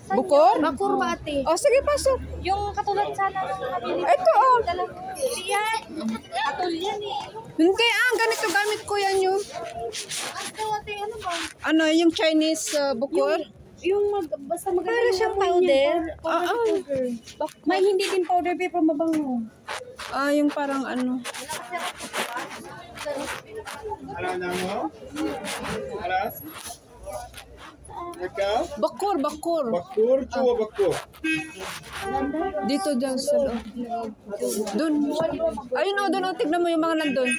Bukor? Bakur ba ate? Oh, sige, pasok. Yung katulad sana nung nabili. Ito, oh. Yan. Katul yan eh. Hindi, ganito gamit ko yan yung. Ate, ate, ano ba? Ano, yung Chinese bukor? Basta maganda. Para siyang powder. May hindi din powder pero mabango. Yung parang ano. Alam mo? Alas? Ikaw? Bakur. Bakur, coba bakur. Dito dyan sa loob. Doon. Ayun o, doon o. Tignan mo yung mga nandun.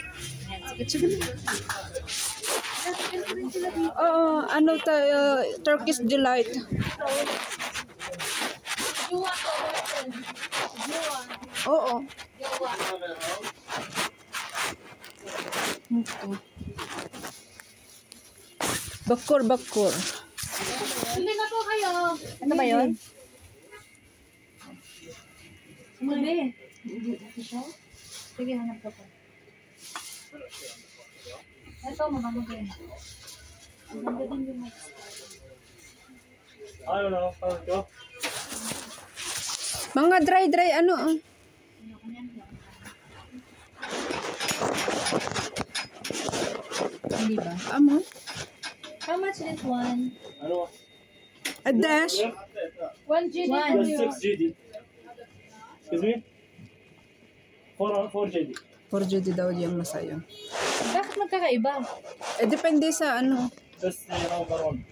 Oo, ano tayo, Turkish Delight. Oo. Bakur. Hindi na po kayo. Ano ba yun? Hindi. Sige, hanap ka po. Ito, mabango din. Ang ganda din yung mic. I don't know. How to? Mga dry, ano. Hindi ba? Amo. How much this one? Ano? A dash. 1 GD. Just 6 GD. Excuse me? 4 GD. 4 GD daw yung nasa yun. Bakit magkakaiba? Depende sa ano. Just number 1.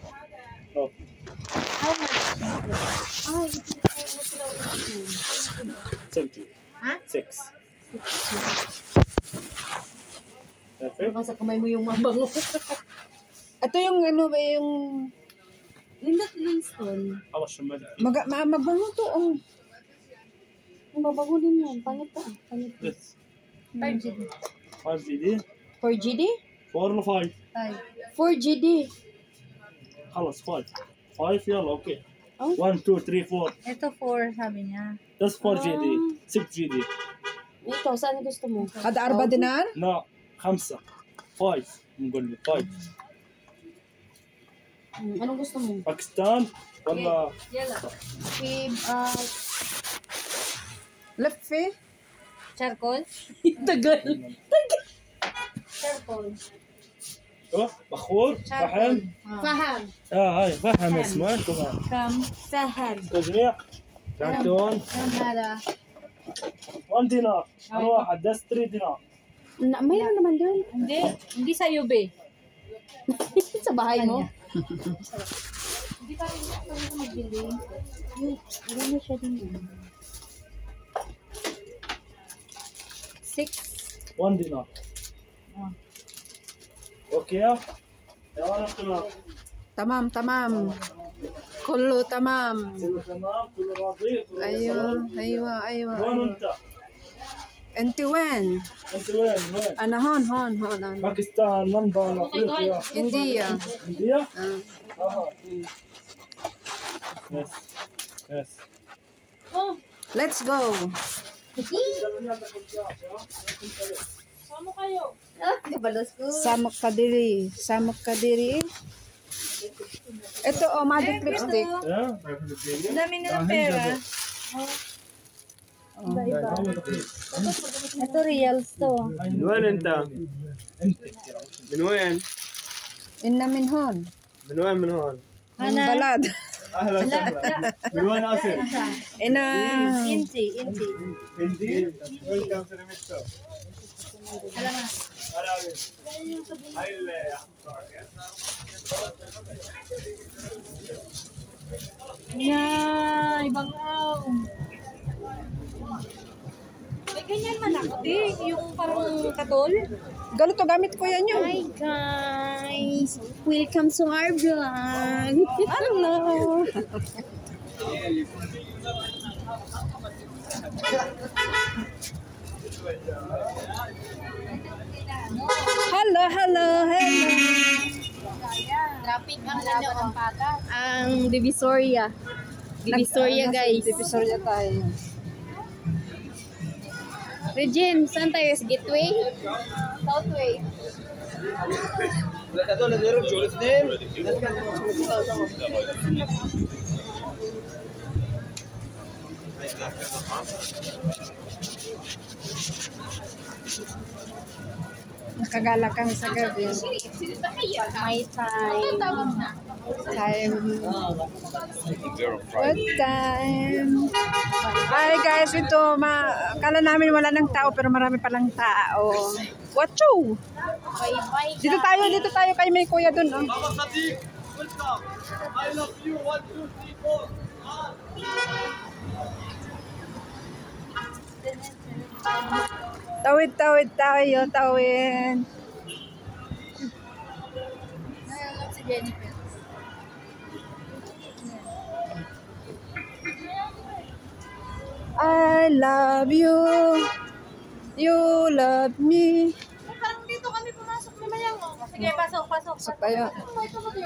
No. How much? Ay, 70. Ha? 6. Okay. Baka sa kamay mo yung mabango. Ito yung ano ba yung Lindot Winston. Awas naman. mabango to. Oh. Ang babago din yun. Pangit pa. Pangit. Yes. 5 GD. 5 GD. 4 GD? 4 ولا 5 4 GD. خلاص 5 5 يلا اوكي Oh. 1 2 3 4 Ito 4 sabi niya. That's 4 GD 6 GD Ito, saan gusto mo? Kada arba dinar? لا 5 5 نقول له 5 Anong gusto mo? باكستان ولا Lefe? Charcoal? Tagal. Charcoal. ايوه بخور فحم Faham. هاي فحم اسمه كمان Kam. Faham. تجميع كرتون Kamara. 1 دينار كل واحد that's 3 دينار Mayroon naman doon. Hindi. Hindi sa be. Sa bahay mo? Hindi pa rin ako magbili. Gano'n siya din. 6. 1 دينار اوكي يا انا تمام Tamam. Kullo tamam. كله تمام كله راضي Aywa. وين انت؟ Enti when? انت وين؟ Ana hon. باكستان لندن افريقيا India. انديا؟ يس يس Oh. Let's go. Sama kayo. Kabalos ko. Samok kadiri. Ito magic lipstick. Ang dami nilang pera. Ito reals to. من وين انت؟ من وين؟ Inna min hon. من وين من هون؟ Min balad. اهلا وسهلا من وين اسف؟ Ina. Inti. هندي؟ ويلكم تو ذا ميستر Ibang may ganyan man ako, yung parang katol. Ganito gamit ko yan yun. Hi guys! Welcome to our vlog! Hello. Hello. Traffic ang ang patas. Ang Divisoria. Guys. Divisoria tayo. Regine, saan tayo? Gateway? Southway. Nakagala kami sa gabi. May time. Time. What time? Hi guys, ito. Akala namin wala ng tao pero marami palang tao. Wacho! Bye-bye. Dito tayo kay may kuya dun. Oh. Mama Sadiq, welcome. I love you. 1, 2, 3, 4. Tawid tayo, tawid. Nalala si Jennifer. I love you. You love me. Parang dito kami pumasok ni Mayang. Sige, pasok. Pasok tayo. Pasok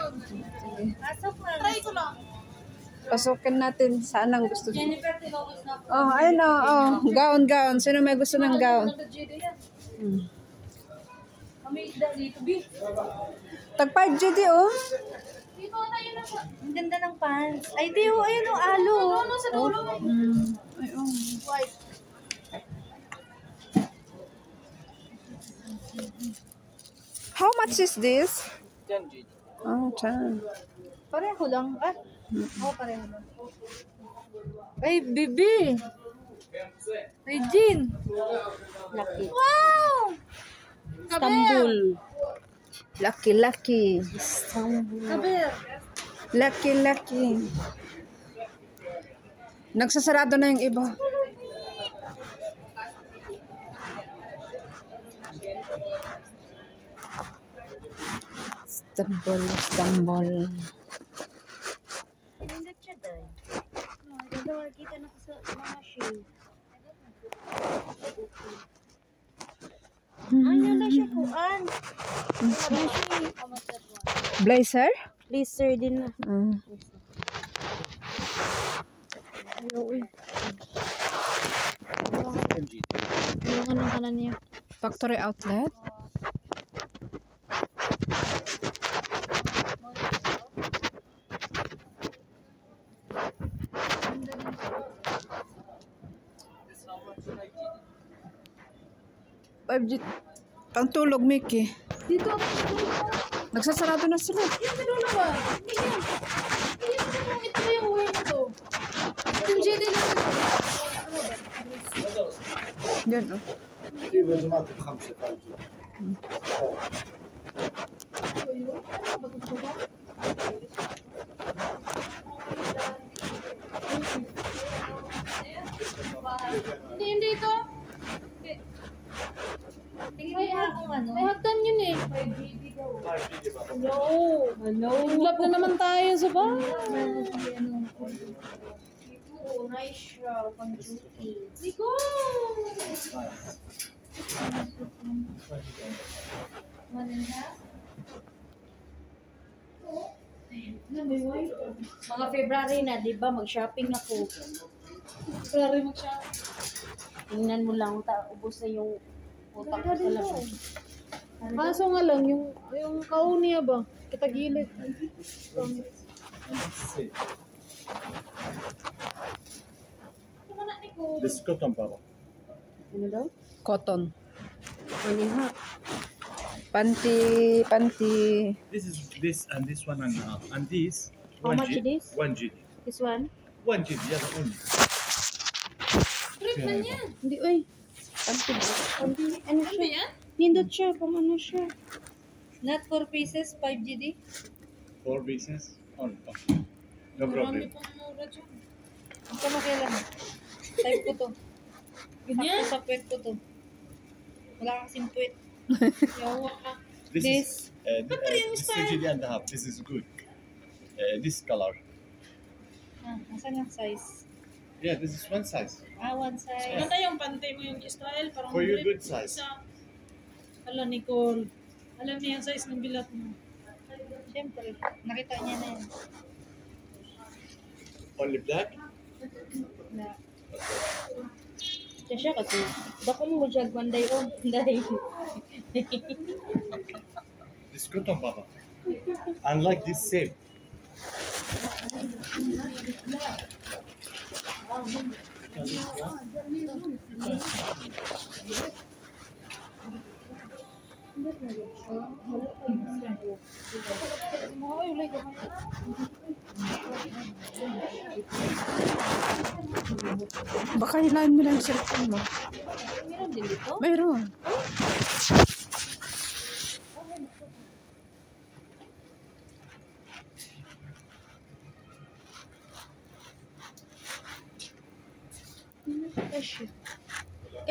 na. Try ko lang. Pasukin natin saan ang gusto. Jennifer, tinokos na ako. Oh, ayun oh. Gown. Sino may gusto ng gown? Kami dito, B. Tag 5 GD oh. Dito na yun ang... Ang ganda ng pants. Ay, Teo, ayun o, alo. Ano sa dulo? Ay, oh. White. How much is this? 10 GD. Oh, 10. Pareho lang. Oo, pareho lang. Ay, bibi. Ay, Jean. Lucky. Wow! Istanbul. Lucky. Kabir. Lucky. Nagsasarado na yung iba. Istanbul. Pinindot siya doon. Gagawa kita na sa mga shoe. Ano na siya kuan? Blazer? Blazer din na. Ano ka na niya? Factory outlet? Pantulog, Mickey. Dito. Nagsasarado na sila. Dito na ba? Ito ba yung way na to? Yung JD na. Yan, oh. Hindi ito. May hagdan yun eh. Hello. Love na naman tayo sa bahay. Nice show. Pang duty. Nico! Mga February na, di ba? Mag-shopping ako. February mag-shopping. Tingnan mo lang, ubos na yung utak ko talaga. Kaso nga lang, yung kauniya ba? Kitagilid. This is cotton papa. Ano daw? Cotton. Ano ha? Panty. This is this and this 1.5 and this. How much it is? 1 GD. This one? 1 GD. Yeah, only. Hindi, oy. Panty. Ano siya? Nindot siya, kung ano siya. Not 4 pieces, 5 GD. 4 pieces. On. Okay. No problem. Ang kamakailan. Type ko to. Ganyan? Sa puwet ko to. Wala kasing puwet. Yawa ka. This is GD and a half. This is good. This color. Nasaan yung size? Yeah, this is one size. One size. Maganda yung pantay mo yung style. Parang For your good size. Hala, Nicole. Alam niya yung size ng bilat mo. Siyempre, nakita niya na yan. Only black. Na. Siya kasi, baka mo siya gwanday o. Dahil. This It's cotton, Baba. And like this same. Baka hilahin mo lang yung cellphone mo. Meron din dito? Mayroon.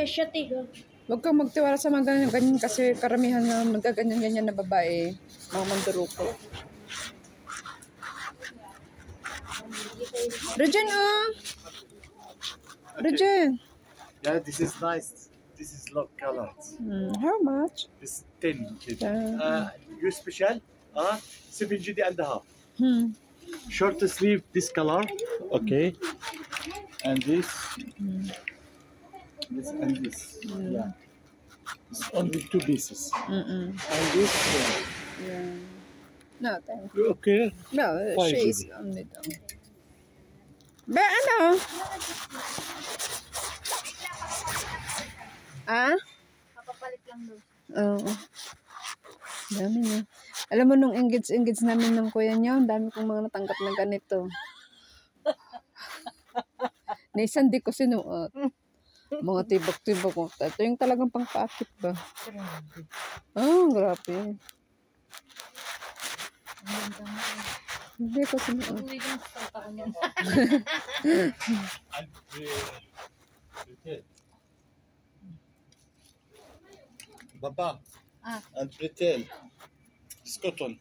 Kesya, tiga. Huwag kang magtiwala sa mga ganyan kasi karamihan na magaganyan-ganyan na babae, mga manduruko. Regine, Regine. Yeah, this is nice. This is lock color. How much? This 10 GD. You Yeah. special? 7 GD and a half. Hmm. Short sleeve, this color. Okay. And this. This and this. Yeah. It's only 2 pieces. Mm-mm. And this. Yeah. No, thank you. You okay? No, Five she is GB. only down. Ano? Ah? Kapapalit lang doon. Oo. Dami na. Alam mo, nung engage namin ng kuya niya, ang dami kong mga natanggap na ganito. Naisan di ko sinuot. Mga tibok-tibok ko. Ito yung talagang pangpaakit ba? Oh, grabe. Hindi ko sinuot. Hindi ko nakasal ako niyan. And pretend. Baba. And pretend. It's cotton.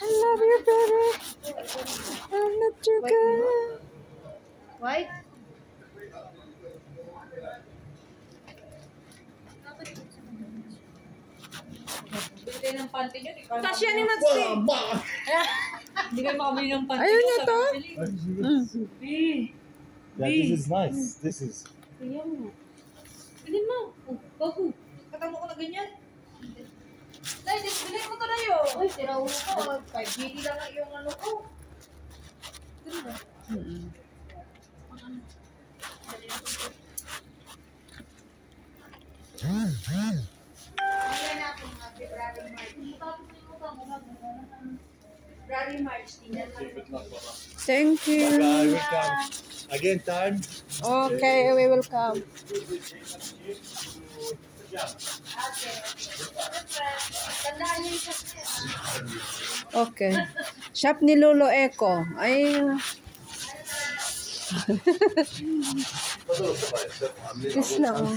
I love you, baby. I'm not your girl. White? Bili ng panty nyo, di ka Tasya ni Natsi. Hindi kayo makabili ng panty. Ayun niya to. Yeah, this is nice. This is. Kaya mo. Bilhin mo. Oh, bago. Katamo ko na ganyan. Dahil, bilhin mo to na yun. Uy, tira ulo ko. 5 GD lang yung ano ko. Ganda. February, March. Thank you. I will come. Again, time. Okay, we will come. Tandaan niyo yung Okay. Shop ni Lolo Eco. Ay. Kiss na oh.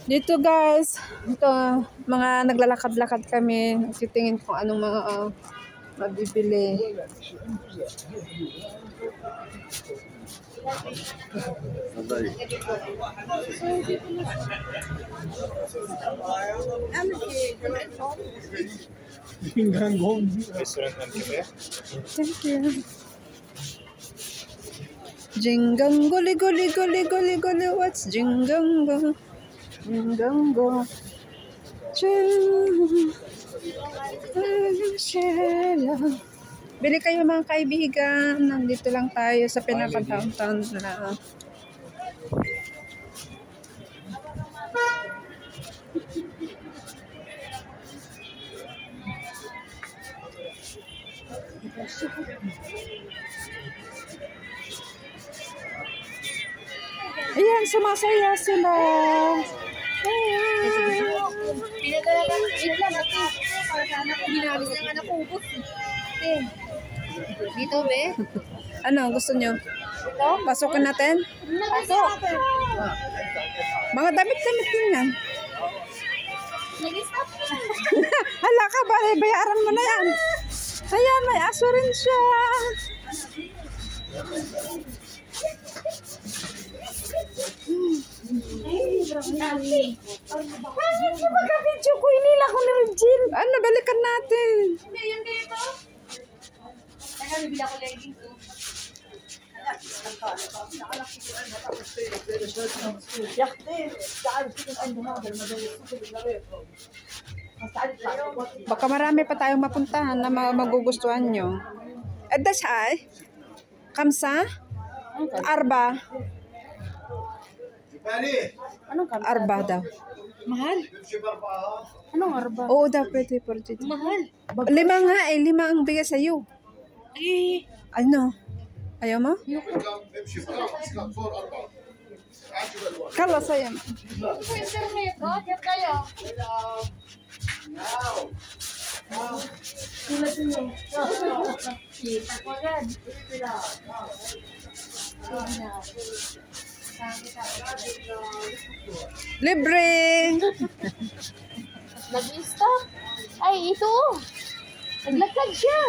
Dito guys, ito mga naglalakad-lakad kami, titingin kung anong mga mabibili. Thank you. Jingang guli guli guli guli guli, what's jingang go? Jingang go. Bili kayo mga kaibigan. Nandito lang tayo sa pinaka-downtown na. Ayan, sumasaya sila. pinadala lang ako. Ginamit ng anak ko ubos. Dito, be? Ano, gusto nyo? Ito? Pasukin natin? Pasok. Mga damit-damit din yan. Nag-stop na. Hala ka ba? Bayaran mo na yan. Ayan, may assurance siya. Bakit yung magka-video ko? Inila ko ni Regine. Ano, balikan natin. Hindi, yun dito. Teka, bibila ko leggings. Baka marami pa tayong mapuntahan na magugustuhan nyo. Das ay? Kamsa? Arba? Anong kamsa? Arba daw. Mahal? Anong arba? Oo daw, pwede. Mahal. 5 nga eh. 5 ang bigay sa'yo. Eh, Ano? Ayaw mo? Kala sa'yo. sa internet, no? Kaya kayo. Tulad nyo. Kita ko agad. Libre! Nag-stop. Ay, ito. Naglakad siya.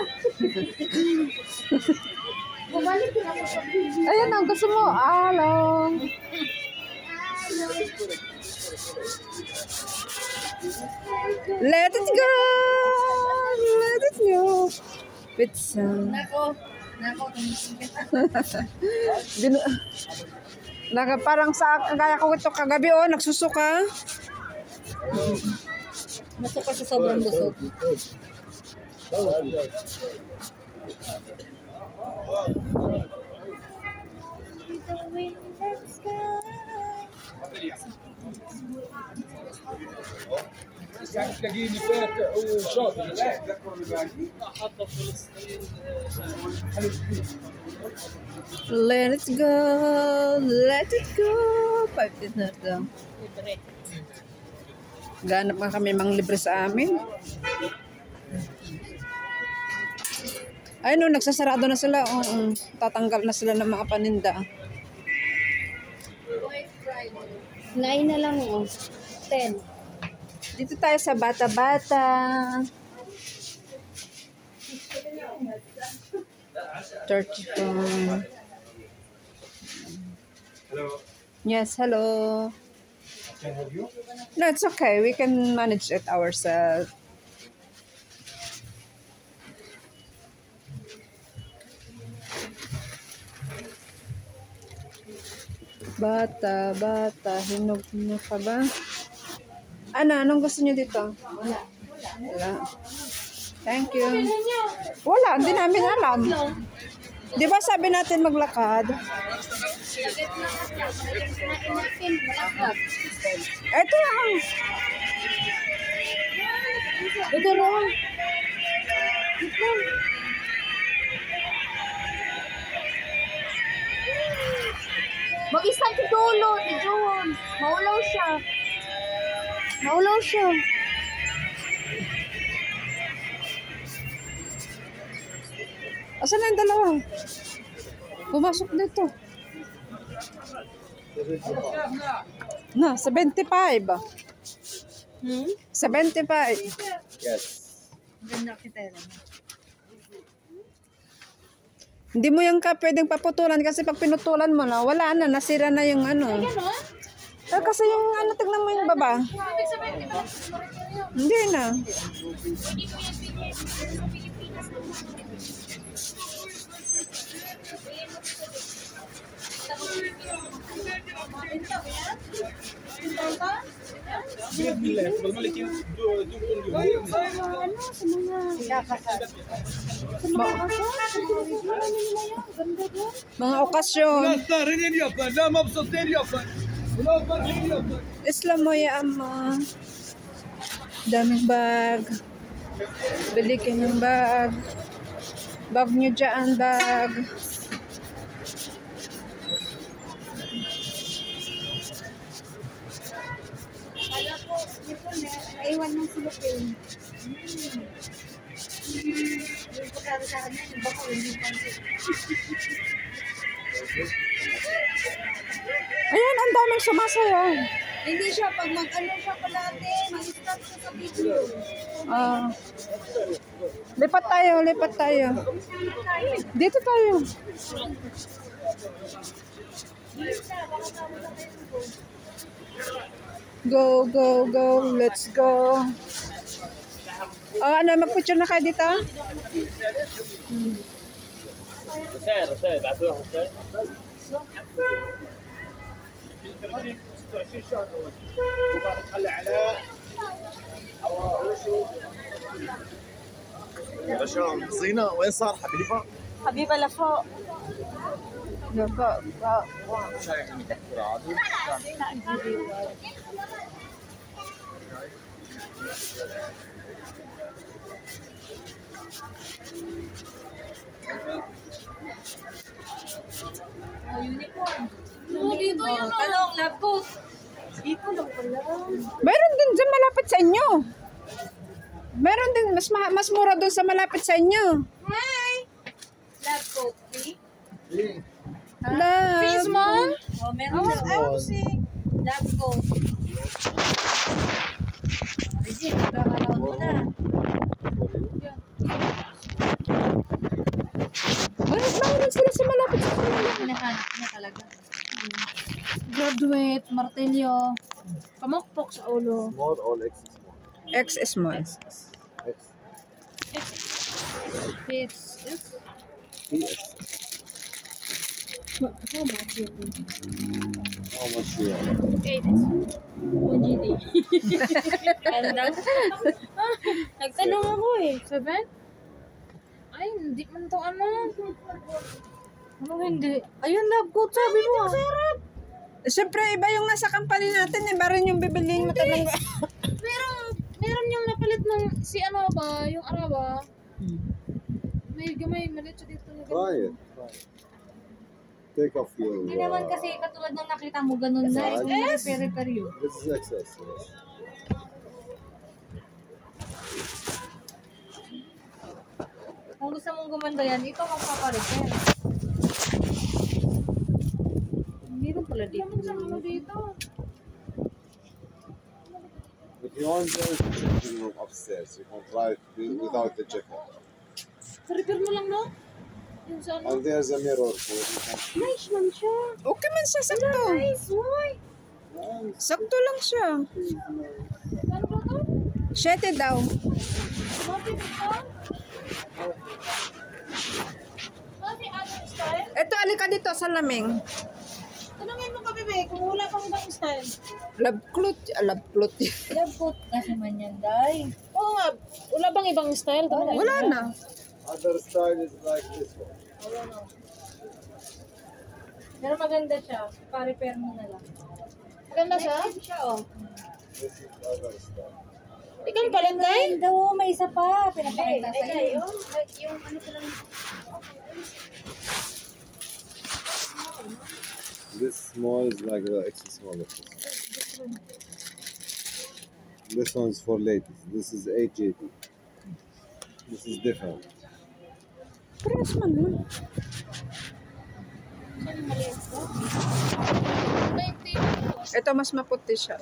Bumalik ko na ako sa video. Ayan ang gusto mo. Along. Let it go! Let it go! Pizza. Nako, Parang sa kaya ko ito kagabi nagsusuka. Masuka sa sobrang busog. تلاقيني فاتح وشاطر Let it go, let it go. 5 dinner daw. Ganap nga kami mang libre sa amin. Ay no, nagsasarado na sila. Tatanggal na sila ng mga paninda. 9 na lang, 10. Dito tayo sa bata-bata. $34. Hello. Yes, hello. Can I help you? No, it's okay. We can manage it ourselves. Bata, hinog mo ka ba? Anong gusto niyo dito? Wala. Thank you. Wala, hindi namin alam. Di ba sabi natin maglakad? Ito lang. Ito lang. Mag-stop si Dolo, si John. Maulaw siya. Asan na yung dalawa? Pumasok dito. Na, 75. 75. Yes. Hindi mo yung pwedeng paputulan kasi pag pinutulan mo na, wala na, nasira na yung ano. Kasi yung ano, tignan mo yung baba. Hindi na. Mga okasyon. Islam mo ya ama. Daming bag. Bili ka ng bag. Bag nyo dyan, bag. Ewan ng silupin. Yung pagkara sa kanya, yung bako, hindi pansin. Ayan, ang daming sumasayaw. Hindi siya, pag mag-ano siya palate, mag-stop Ah. Lipat tayo, lipat tayo. Dito tayo. Go, go, go. Let's go. Oh, ano, mag-picture na kayo dito? رسائل رسائل بعثوا لهم رسائل باشا زينة وين صار حبيبة؟ Habiba lafo. Laba, شايف اني بحكي عادي Dito yung talong, love coat. Dito lang pala. Meron din dyan malapit sa inyo. Meron din, mas mura doon sa malapit sa inyo. Hi! Love coat, free? Love. Face mom? Oh, meron na. Love coat. Regine, kakalaon mo na. Meron sila sa malapit sa kanila. Hinahanap niya talaga. Graduate, martelyo. Pamukpok sa ulo. small or X small? X small. X. Fits. PS. How much yun? How much you want? 8. 1 GD. Nagtanong ako eh. 7? Ay, hindi man to ano. Ano hindi? Ayun, love coat sabi mo. Sarap. Siyempre, iba yung nasa company natin. Iba rin yung bibiliin mo talaga. Meron yung napalit ng si ano ba, yung arawa. May gamay, maliit siya dito. Try it. Try it. Take off your. Hindi naman kasi katulad ng nakita mo ganun na. Yes. Peri-peri yun. This is excess. Yes. Kung gusto mong gumanda yan, ito ang paparepair. Meron pala dito. Meron dito. If you want, there's a changing room upstairs. You can try it without the jacket. Repair mo lang, no? Yung sa ano? And there's a mirror so you can. Nice man siya. Okay man siya, sakto. Nice, why? Sakto lang siya. Ano ba to? 7 daw. Bakit ito? Bakit ano style? Ito, alika dito sa laming. Tanungin mo ka, bebe, kung wala pang ibang style. Love cloth. Love cloth. Love coat kasi man yan, day. Oo nga, wala bang ibang style? Wala na. Other style is like this one. Wala na. Pero maganda siya. Pa-repair mo na lang. Maganda siya? Siya, oh. This is other style. Ikaw yung palit, day? Daw, may isa pa. Pinapakita sa iyo. Yung ano ko lang. This small is like the extra small. This one's for ladies. This is 8JD. This is different. Press man lang. Ito, mas maputi siya.